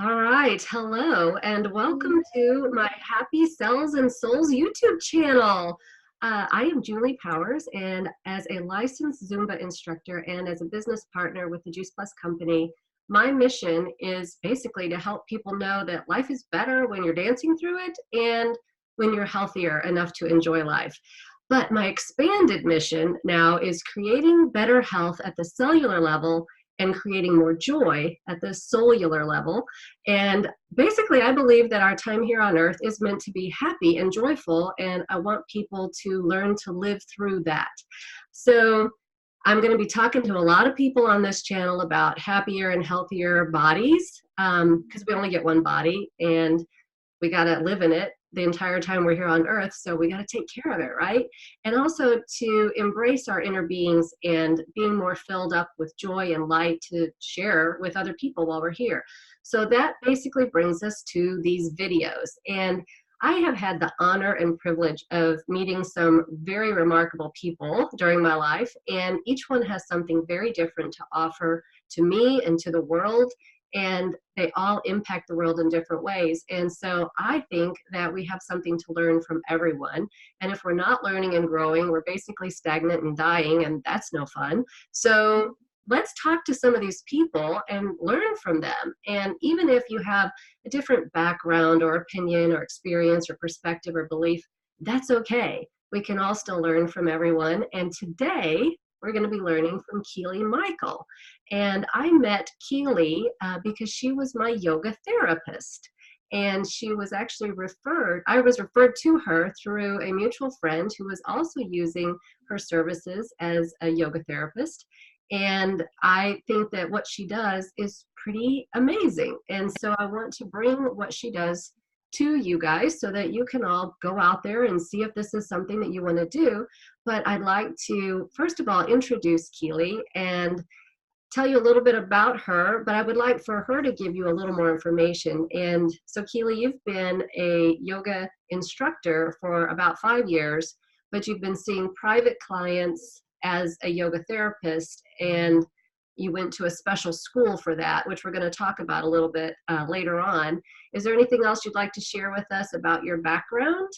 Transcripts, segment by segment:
All right, hello, and welcome to my Happy Cells and Souls YouTube channel. I am Julie Powers, and as a licensed Zumba instructor and as a business partner with the Juice Plus company, my mission is basically to help people know that life is better when you're dancing through it and when you're healthier enough to enjoy life. But my expanded mission now is creating better health at the cellular level and creating more joy at the cellular level. And basically, I believe that our time here on earth is meant to be happy and joyful, and I want people to learn to live through that. So I'm going to be talking to a lot of people on this channel about happier and healthier bodies, because we only get one body, and we got to live in it the entire time we're here on earth, so we got to take care of it, right? And also to embrace our inner beings and being more filled up with joy and light to share with other people while we're here. So that basically brings us to these videos. And I have had the honor and privilege of meeting some very remarkable people during my life, and each one has something very different to offer to me and to the world, and they all impact the world in different ways. And so I think that we have something to learn from everyone. And if we're not learning and growing, we're basically stagnant and dying, and that's no fun. So let's talk to some of these people and learn from them. And even if you have a different background or opinion or experience or perspective or belief, that's okay. We can all still learn from everyone. And today, we're going to be learning from Keeley Michael. And I met Keeley because she was my yoga therapist. And she was actually I was referred to her through a mutual friend who was also using her services as a yoga therapist. And I think that what she does is pretty amazing. And so I want to bring what she does to you guys so that you can all go out there and see if this is something that you want to do. But I'd like to, first of all, introduce Keeley and tell you a little bit about her, but I would like for her to give you a little more information. And so Keeley, you've been a yoga instructor for about 5 years, but you've been seeing private clients as a yoga therapist, and you went to a special school for that, which we're going to talk about a little bit later on. Is there anything else you'd like to share with us about your background?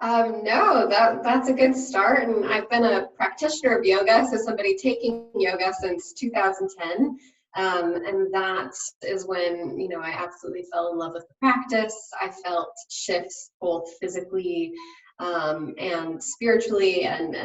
No, that's a good start. And I've been a practitioner of yoga, so somebody taking yoga since 2010. And that is when, I absolutely fell in love with the practice. I felt shifts both physically and spiritually and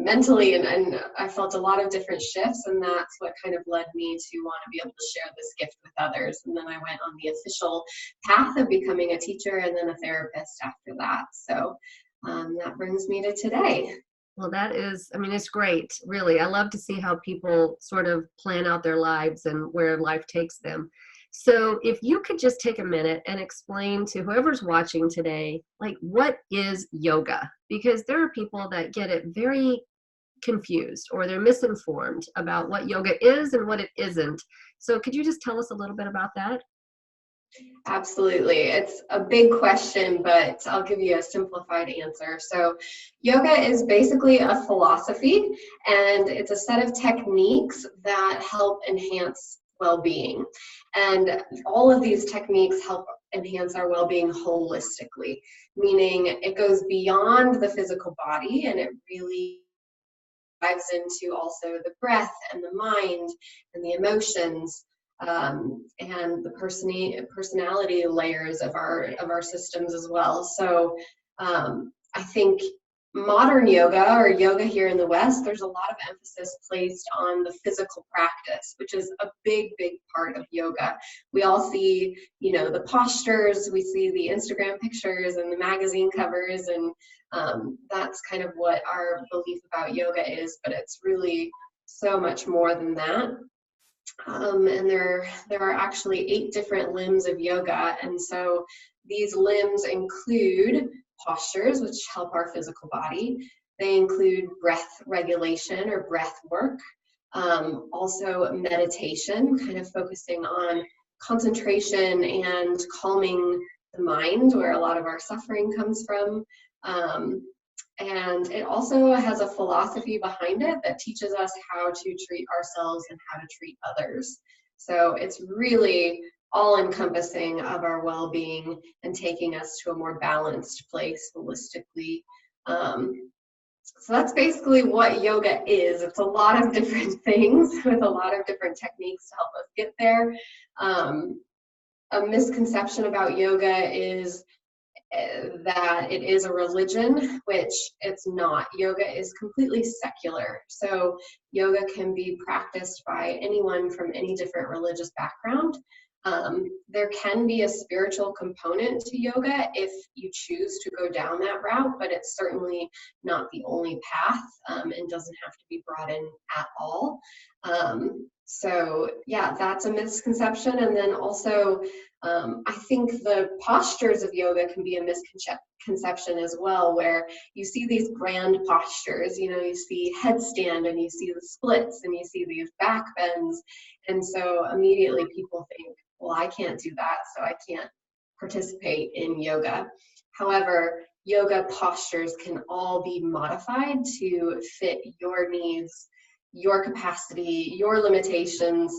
mentally, and I felt a lot of different shifts, and that's what kind of led me to want to be able to share this gift with others. And then I went on the official path of becoming a teacher and then a therapist after that. So that brings me to today. Well, that is, I mean, it's great, really. I love to see how people sort of plan out their lives and where life takes them. So if you could just take a minute and explain to whoever's watching today, like, what is yoga? Because there are people that get it very confused or they're misinformed about what yoga is and what it isn't. So could you just tell us a little bit about that? Absolutely. It's a big question, but I'll give you a simplified answer. So yoga is basically a philosophy, and it's a set of techniques that help enhance well-being. And all of these techniques help enhance our well-being holistically, meaning it goes beyond the physical body, and it really dives into also the breath and the mind and the emotions, and the personality layers of our systems as well. So I think modern yoga, or yoga here in the West, there's a lot of emphasis placed on the physical practice, which is a big part of yoga. We all see, the postures, we see the Instagram pictures and the magazine covers, and that's kind of what our belief about yoga is, but it's really so much more than that. And there are actually 8 different limbs of yoga, and so these limbs include postures, which help our physical body. They include breath regulation or breath work, also meditation, kind of focusing on concentration and calming the mind, where a lot of our suffering comes from. And it also has a philosophy behind it that teaches us how to treat ourselves and how to treat others. So it's really all encompassing of our well-being and taking us to a more balanced place holistically. So that's basically what yoga is. It's a lot of different things with a lot of different techniques to help us get there. A misconception about yoga is that it is a religion, which it's not. Yoga is completely secular. So yoga can be practiced by anyone from any different religious background. There can be a spiritual component to yoga if you choose to go down that route, but it's certainly not the only path, and doesn't have to be brought in at all. So yeah, that's a misconception. And then also, I think the postures of yoga can be a misconception as well, where you see these grand postures, you see headstand and you see the splits and you see these back bends. And so immediately people think, well, I can't do that, so I can't participate in yoga. However, yoga postures can all be modified to fit your needs, your capacity, your limitations,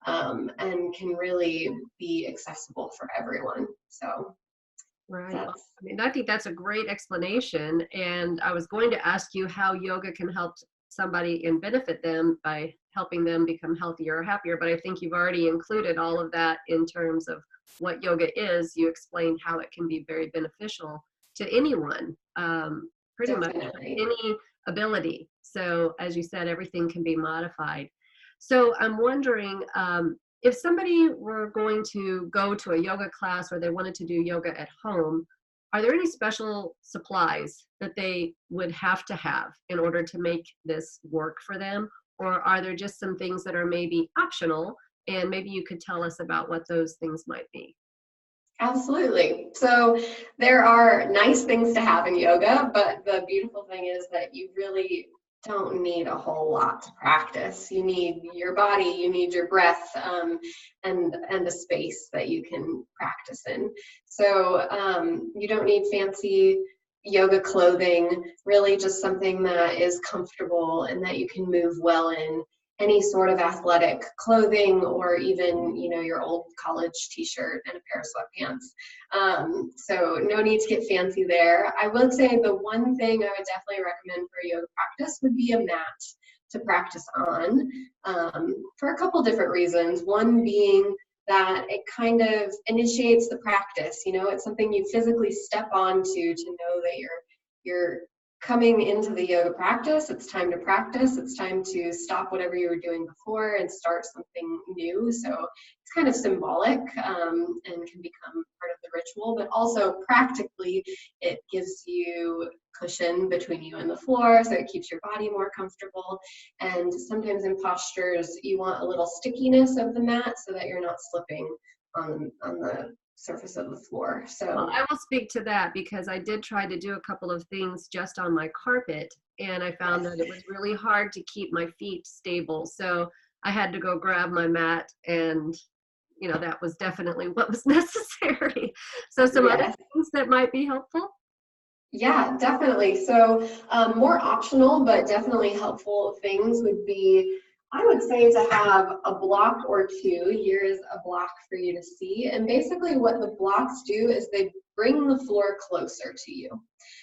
and can really be accessible for everyone. So Right. Well, I mean, I think that's a great explanation. And I was going to ask you how yoga can help somebody and benefit them by helping them become healthier or happier. But I think you've already included all of that in terms of what yoga is. You explained how it can be very beneficial to anyone, pretty much definitely. any ability. So as you said, everything can be modified. So I'm wondering, if somebody were going to go to a yoga class or they wanted to do yoga at home, are there any special supplies that they would have to have in order to make this work for them? Or are there just some things that are maybe optional, and maybe you could tell us about what those things might be? Absolutely. So there are nice things to have in yoga, but the beautiful thing is that you really don't need a whole lot to practice. You need your body, you need your breath, and a space that you can practice in. So you don't need fancy yoga clothing, really just something that is comfortable and that you can move well in. Any sort of athletic clothing, or even your old college t-shirt and a pair of sweatpants. So no need to get fancy there. I would say the one thing I would definitely recommend for yoga practice would be a mat to practice on, for a couple different reasons. One being that it kind of initiates the practice. It's something you physically step onto to know that you're coming into the yoga practice. It's time to practice. It's time to stop whatever you were doing before and start something new. So it's kind of symbolic, and can become part of the ritual, but also practically it gives you cushion between you and the floor, so it keeps your body more comfortable. And sometimes in postures, you want a little stickiness of the mat so that you're not slipping on the surface of the floor. Well, So I will speak to that because I did try to do a couple of things just on my carpet, and I found that it was really hard to keep my feet stable. So I had to go grab my mat, and that was definitely what was necessary. So some other yes. things that might be helpful. Yeah, definitely. So more optional, but definitely helpful things would be, I would say, to have a block or two. Here is a block for you to see. And basically what the blocks do is they bring the floor closer to you.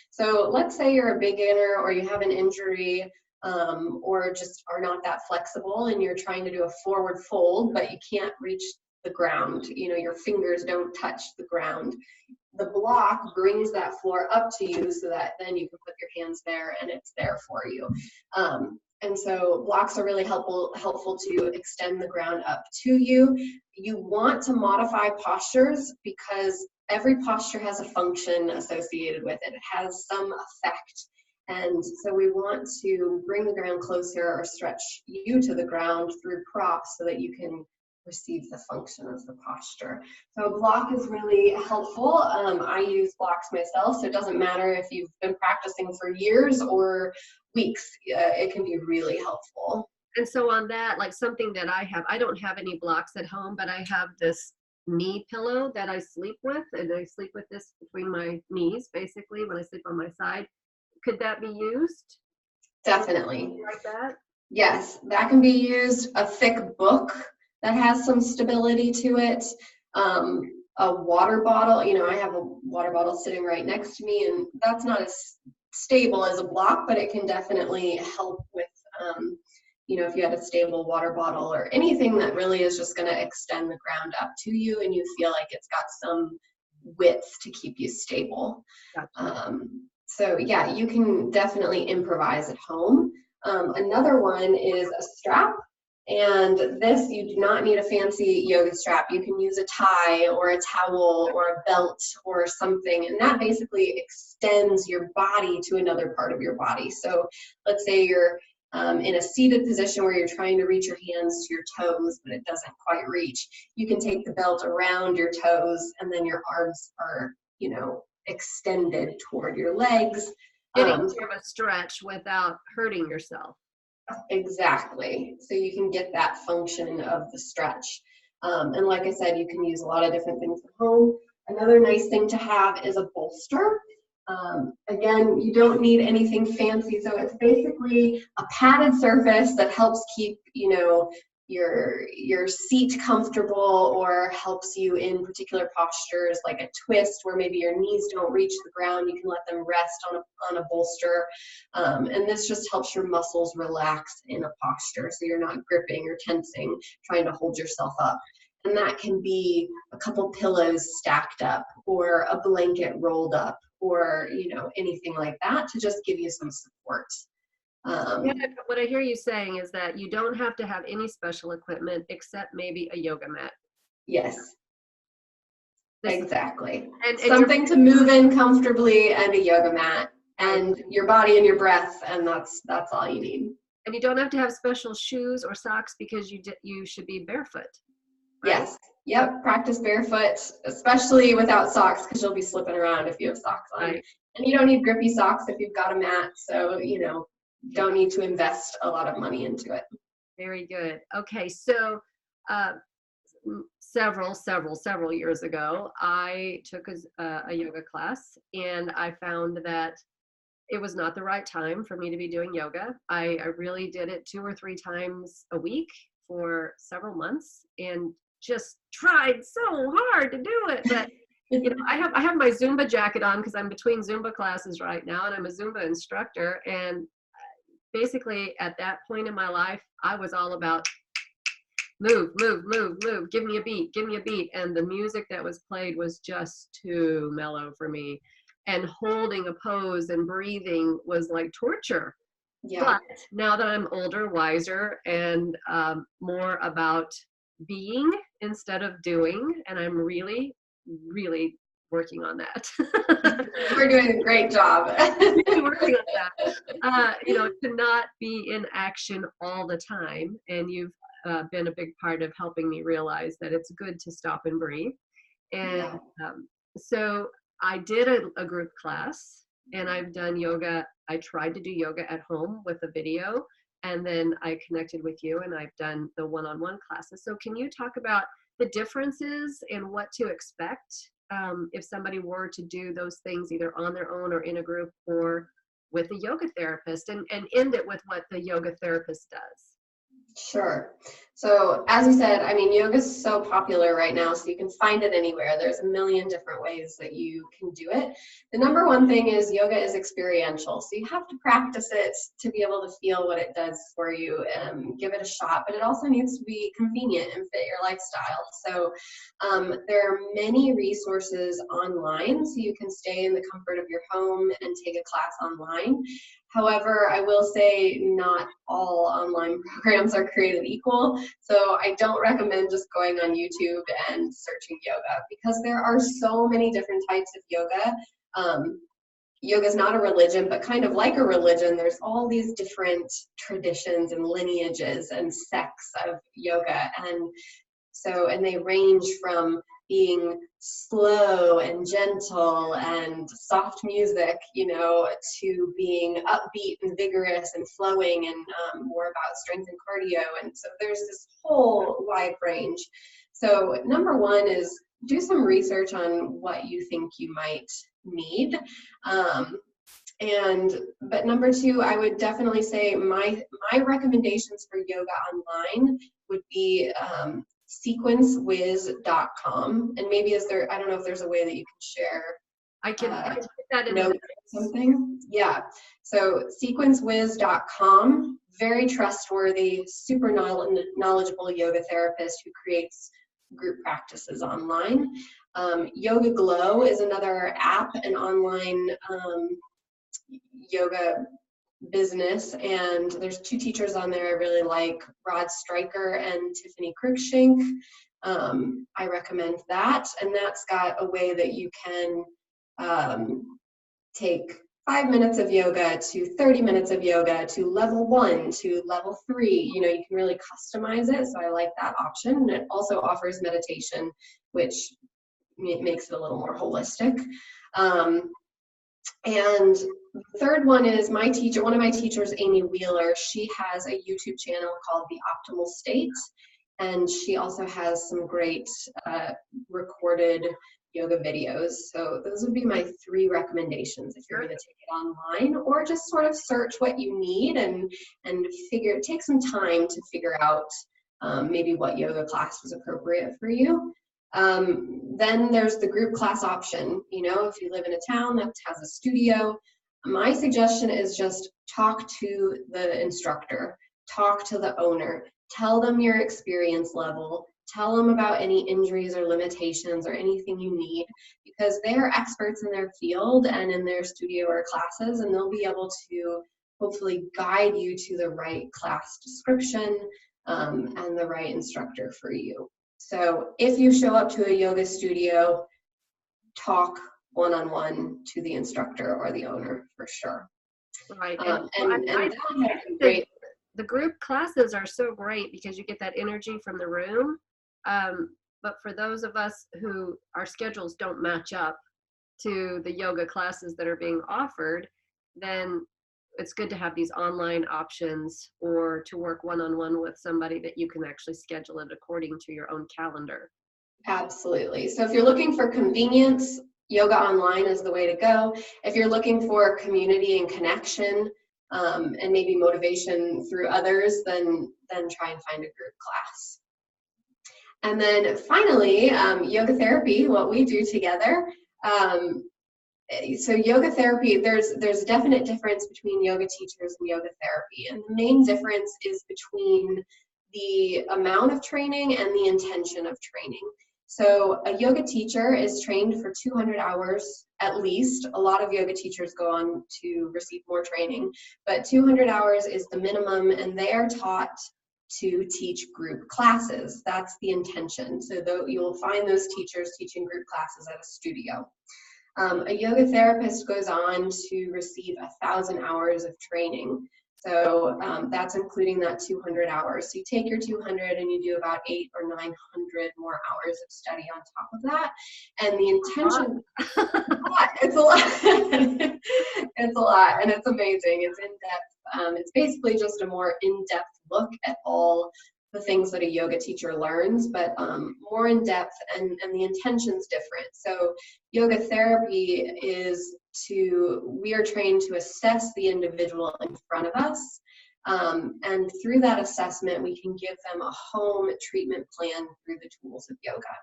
So let's say you're a beginner or you have an injury, or just are not that flexible and you're trying to do a forward fold, but you can't reach the ground. Your fingers don't touch the ground. The block brings that floor up to you so that then you can put your hands there and it's there for you. And so blocks are really helpful to extend the ground up to you. You want to modify postures because every posture has a function associated with it. It has some effect. And so we want to bring the ground closer or stretch you to the ground through props so that you can receive the function of the posture. So a block is really helpful. I use blocks myself, so it doesn't matter if you've been practicing for years or weeks, it can be really helpful. And so on that, like something that I don't have any blocks at home, but I have this knee pillow that I sleep with, and I sleep with this between my knees, basically, when I sleep on my side. Could that be used? Definitely. Like that? Yes, that can be used. A thick book that has some stability to it. A water bottle, you know, I have a water bottle sitting right next to me, and that's not as stable as a block, but it can definitely help with, you know, if you had a stable water bottle or anything that really is just going to extend the ground up to you and you feel like it's got some width to keep you stable. Gotcha. So yeah, you can definitely improvise at home. Another one is a strap. And this, you do not need a fancy yoga strap. You can use a tie or a towel or a belt or something. And that basically extends your body to another part of your body. So let's say you're in a seated position where you're trying to reach your hands to your toes, but it doesn't quite reach. You can take the belt around your toes, and then your arms are, you know, extended toward your legs. Getting more of a stretch without hurting yourself. Exactly. So you can get that function of the stretch. And like I said, you can use a lot of different things at home. Another nice thing to have is a bolster. Again, you don't need anything fancy. So it's basically a padded surface that helps keep, you know, your seat comfortable, or helps you in particular postures like a twist where maybe your knees don't reach the ground. You can let them rest on a bolster. And this just helps your muscles relax in a posture, so you're not gripping or tensing, trying to hold yourself up. And that can be a couple pillows stacked up, or a blanket rolled up, or, you know, anything like that to just give you some support. Yeah, what I hear you saying is that you don't have to have any special equipment except maybe a yoga mat. Yes, This exactly. and Something to move in comfortably, and a yoga mat, and your body and your breath, and that's all you need. And you don't have to have special shoes or socks because you should be barefoot. Right? Yes. Yep. Practice barefoot, especially without socks, because you'll be slipping around if you have socks on. Right. And you don't need grippy socks if you've got a mat. So, you know, don't need to invest a lot of money into it. Very good. Okay, so several years ago, I took a yoga class, and I found that it was not the right time for me to be doing yoga. I really did it 2 or 3 times a week for several months, and just tried so hard to do it. But you know, I have my Zumba jacket on because I'm between Zumba classes right now, and I'm a Zumba instructor. And basically, at that point in my life, I was all about move, move, move, move, give me a beat, give me a beat. And the music that was played was just too mellow for me. And holding a pose and breathing was like torture. Yeah. But now that I'm older, wiser, and more about being instead of doing, and I'm really, really working on that. We're doing a great job. Really working on that. You know, to not be in action all the time. And you've been a big part of helping me realize that it's good to stop and breathe. And so I did a group class, and I've done yoga. I tried to do yoga at home with a video, and then I connected with you, and I've done the one-on-one classes. So can you talk about the differences and what to expect if somebody were to do those things either on their own or in a group or with a yoga therapist, and end it with what the yoga therapist does? Sure. So as you said, I mean, yoga is so popular right now, so you can find it anywhere. There's a million different ways that you can do it. The number one thing is yoga is experiential. So you have to practice it to be able to feel what it does for you and give it a shot, but it also needs to be convenient and fit your lifestyle. So there are many resources online, so you can stay in the comfort of your home and take a class online. However, I will say not all online programs are created equal. So I don't recommend just going on YouTube and searching yoga, because there are so many different types of yoga. Yoga is not a religion, but kind of like a religion, there's all these different traditions and lineages and sects of yoga. And they range from being slow and gentle and soft music, you know, to being upbeat and vigorous and flowing and more about strength and cardio. And so there's this whole wide range. So number one is do some research on what you think you might need. But number two, I would definitely say my recommendations for yoga online would be sequencewiz.com. And maybe I don't know if there's a way that you can share I can put that in the note something. Yeah. So sequencewiz.com, very trustworthy, super knowledgeable yoga therapist who creates group practices online. Yoga Glow is another app, an online yoga business, and there's 2 teachers on there I really like, Rod Stryker and Tiffany Cruikshank. I recommend that, and that's got a way that you can take 5 minutes of yoga to 30 minutes of yoga to level 1 to level 3. You know, you can really customize it, so I like that option. And it also offers meditation, which makes it a little more holistic. And the third one is one of my teachers, Amy Wheeler. She has a YouTube channel called The Optimal State, and she also has some great recorded yoga videos. So those would be my 3 recommendations if you're going to take it online, or just sort of search what you need and take some time to figure out maybe what yoga class was appropriate for you. Then there's the group class option. You know, if you live in a town that has a studio, my suggestion is just talk to the instructor, talk to the owner, tell them your experience level, tell them about any injuries or limitations or anything you need, because they're experts in their field and in their studio or classes, and they'll be able to hopefully guide you to the right class description and the right instructor for you. So if you show up to a yoga studio, talk one-on-one to the instructor or the owner for sure. Right. The group classes are so great because you get that energy from the room. But for those of us who our schedules don't match up to the yoga classes that are being offered, then it's good to have these online options, or to work one-on-one with somebody that you can actually schedule it according to your own calendar. Absolutely. So if you're looking for convenience, yoga online is the way to go. If you're looking for community and connection and maybe motivation through others, then try and find a group class. And then finally, yoga therapy, what we do together. So yoga therapy, there's a definite difference between yoga teachers and yoga therapy. And the main difference is between the amount of training and the intention of training. So a yoga teacher is trained for 200 hours at least. A lot of yoga teachers go on to receive more training, but 200 hours is the minimum, and they are taught to teach group classes. That's the intention. So you'll find those teachers teaching group classes at a studio. A yoga therapist goes on to receive 1,000 hours of training. So that's including that 200 hours. So you take your 200 and you do about 800 or 900 more hours of study on top of that. And the intention, it's a lot. It's a lot, and it's amazing. It's in depth. It's basically just a more in-depth look at all the things that a yoga teacher learns, but more in depth, and the intention's different. So yoga therapy we are trained to assess the individual in front of us. And through that assessment, we can give them a home treatment plan through the tools of yoga.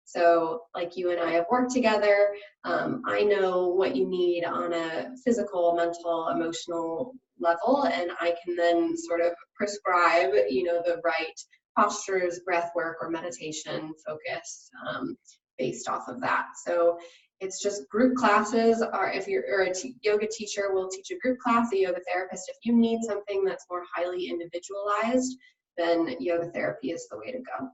So like you and I have worked together, I know what you need on a physical, mental, emotional level, and I can then sort of prescribe, the right postures, breath work, or meditation focus based off of that. So it's just group classes, or if you're a yoga teacher, will teach a group class, a yoga therapist. If you need something that's more highly individualized, then yoga therapy is the way to go.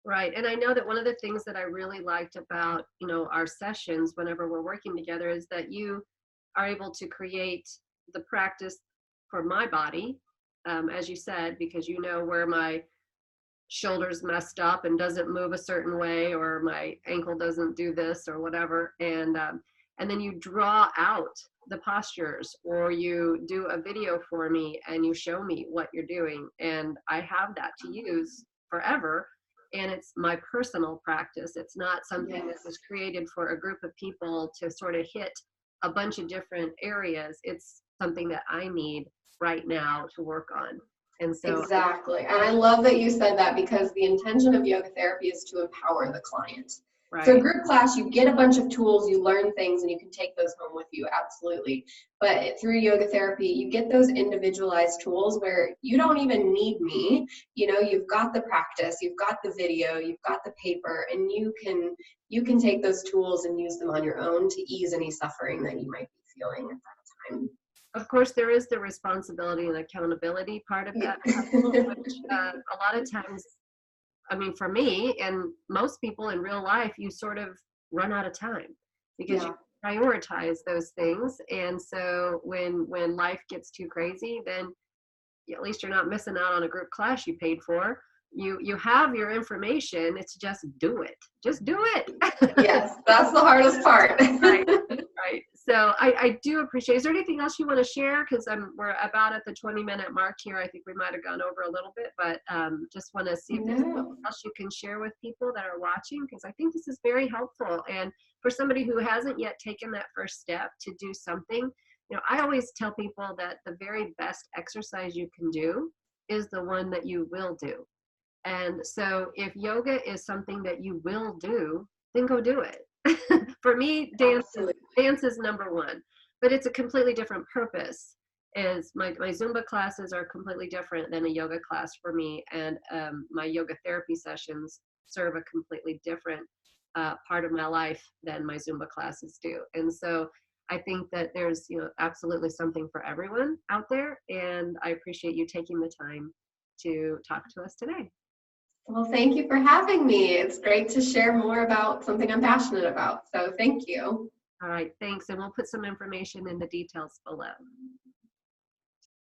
Right. And I know that one of the things that I really liked about, our sessions whenever we're working together is that you are able to create the practice for my body, as you said, because you know where my shoulder's messed up and doesn't move a certain way, or my ankle doesn't do this or whatever. And then you draw out the postures, or you do a video for me and you show me what you're doing. And I have that to use forever. And it's my personal practice. It's not something that was created for a group of people to sort of hit a bunch of different areas. It's something that I need right now to work on. And so, Exactly. And I love that you said that, because the intention of yoga therapy is to empower the client. So right. group class, you get a bunch of tools, you learn things, and you can take those home with you, absolutely. But through yoga therapy, you get those individualized tools where you don't even need me. You've got the practice, you've got the video, you've got the paper, and you can take those tools and use them on your own to ease any suffering that you might be feeling at that time. Of course, there is the responsibility and accountability part of Yeah. that, which a lot of times, I mean, for me and most people in real life, you sort of run out of time because you Yeah. prioritize those things. And so when life gets too crazy, then at least you're not missing out on a group class you paid for. You have your information. It's just do it. Just do it. Yes, that's the hardest part. Right. Right. So I do appreciate. Is there anything else you want to share? Because we're about at the 20-minute mark here. I think we might have gone over a little bit, but just want to see if there's anything No. else you can share with people that are watching, because I think this is very helpful. And for somebody who hasn't yet taken that first step to do something, I always tell people that the very best exercise you can do is the one that you will do. And so if yoga is something that you will do, then go do it. For me, Absolutely. dance is number one, but it's a completely different purpose. Is my Zumba classes are completely different than a yoga class for me, and my yoga therapy sessions serve a completely different part of my life than my Zumba classes do. And so I think that there's absolutely something for everyone out there, and I appreciate you taking the time to talk to us today. Well, thank you for having me. It's great to share more about something I'm passionate about. So thank you. All right, thanks, and we'll put some information in the details below.